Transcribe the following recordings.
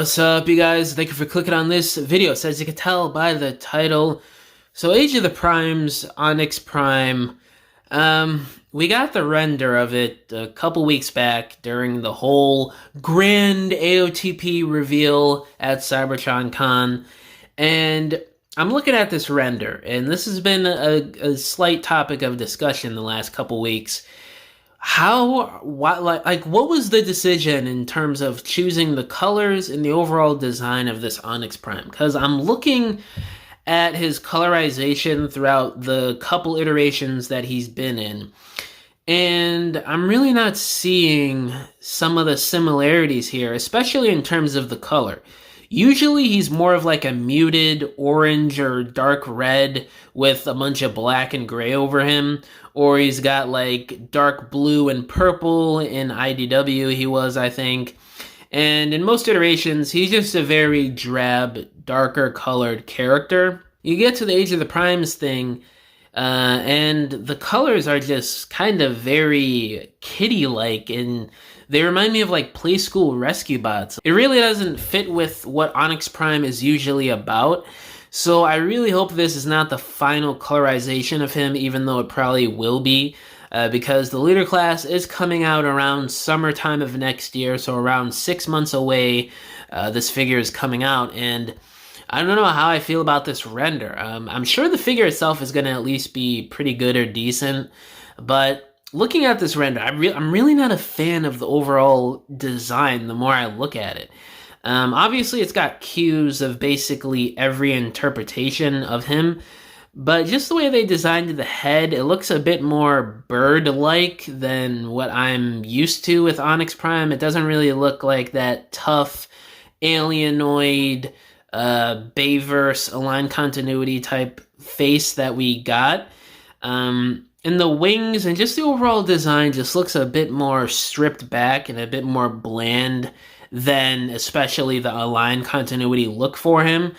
What's up, you guys? Thank you for clicking on this video. So as you can tell by the title, so Age of the Primes, Onyx Prime, we got the render of it a couple weeks back during the whole grand AOTP reveal at CybertronCon, and I'm looking at this render, and this has been a slight topic of discussion the last couple weeks. What was the decision in terms of choosing the colors and the overall design of this Onyx Prime? Because I'm looking at his colorization throughout the couple iterations that he's been in, and I'm really not seeing some of the similarities here, especially in terms of the color. Usually he's more of like a muted orange or dark red with a bunch of black and gray over him, or he's got like dark blue and purple in IDW he was, I think. And in most iterations, he's just a very drab, darker colored character. You get to the Age of the Primes thing, and the colors are just kind of very kitty-like, and they remind me of like Play School Rescue Bots. It really doesn't fit with what Onyx Prime is usually about, so I really hope this is not the final colorization of him, even though it probably will be, because the leader class is coming out around summertime of next year, so around 6 months away, this figure is coming out, and I don't know how I feel about this render. I'm sure the figure itself is going to at least be pretty good or decent, but looking at this render, I'm really not a fan of the overall design the more I look at it. Obviously, it's got cues of basically every interpretation of him, but just the way they designed the head, it looks a bit more bird-like than what I'm used to with Onyx Prime. It doesn't really look like that tough, alienoid, Bayverse, aligned continuity type face that we got. And the wings and just the overall design just looks a bit more stripped back and a bit more bland than especially the aligned continuity look for him.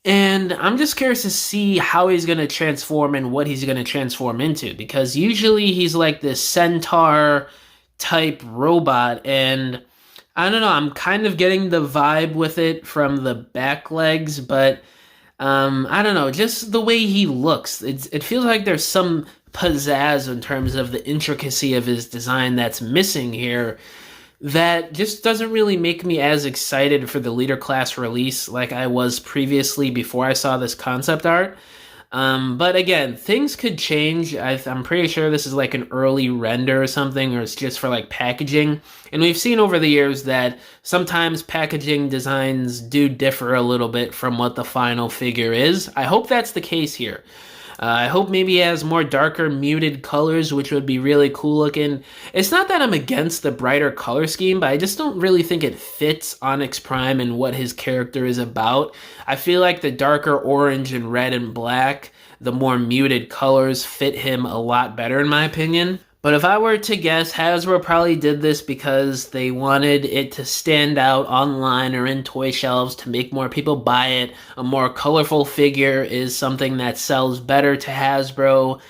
And I'm just curious to see how he's going to transform and what he's going to transform into, because usually he's like this centaur type robot, and I don't know, I'm kind of getting the vibe with it from the back legs, but I don't know, just the way he looks, it feels like there's some pizzazz in terms of the intricacy of his design that's missing here, that just doesn't really make me as excited for the leader class release like I was previously before I saw this concept art. But again, things could change. I'm pretty sure this is like an early render or something, or it's just for like packaging. And we've seen over the years that sometimes packaging designs do differ a little bit from what the final figure is. I hope that's the case here. I hope maybe he has more darker muted colors, which would be really cool looking. It's not that I'm against the brighter color scheme, but I just don't really think it fits Onyx Prime and what his character is about. I feel like the darker orange and red and black, the more muted colors fit him a lot better in my opinion. But if I were to guess, Hasbro probably did this because they wanted it to stand out online or in toy shelves to make more people buy it. A more colorful figure is something that sells better to Hasbro,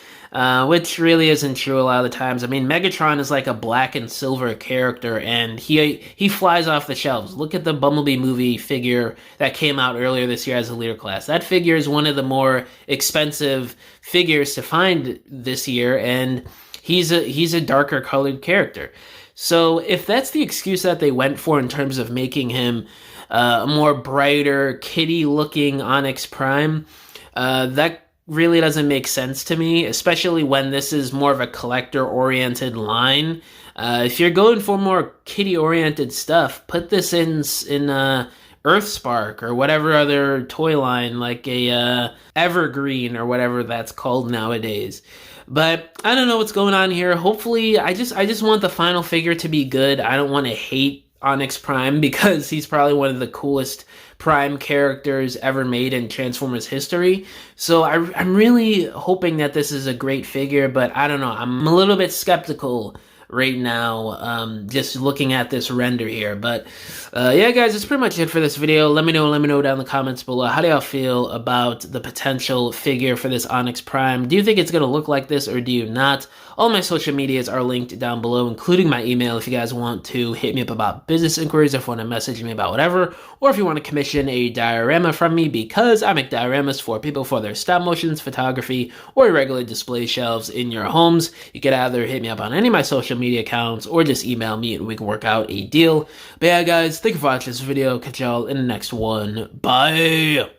which really isn't true a lot of the times. I mean, Megatron is like a black and silver character, and he flies off the shelves. Look at the Bumblebee movie figure that came out earlier this year as a leader class. That figure is one of the more expensive figures to find this year, and he's a darker colored character. So if that's the excuse that they went for in terms of making him a more brighter, kitty-looking Onyx Prime, that really doesn't make sense to me, especially when this is more of a collector-oriented line. If you're going for more kitty-oriented stuff, put this in Earthspark or whatever other toy line, like a Evergreen or whatever that's called nowadays. But I don't know what's going on here. Hopefully, I just want the final figure to be good. I don't want to hate Onyx Prime because he's probably one of the coolest Prime characters ever made in Transformers history. So I'm really hoping that this is a great figure, but I don't know. I'm a little bit skeptical right now, just looking at this render here. But yeah, guys, that's pretty much it for this video. Let me know down in the comments below. How do y'all feel about the potential figure for this Onyx Prime? Do you think it's going to look like this, or do you not? All my social medias are linked down below, including my email if you guys want to hit me up about business inquiries, if you want to message me about whatever, or if you want to commission a diorama from me, because I make dioramas for people for their stop motions, photography, or regular display shelves in your homes. You can either hit me up on any of my social media accounts or just email me and we can work out a deal. But yeah, guys, thank you for watching this video. Catch y'all in the next one. Bye!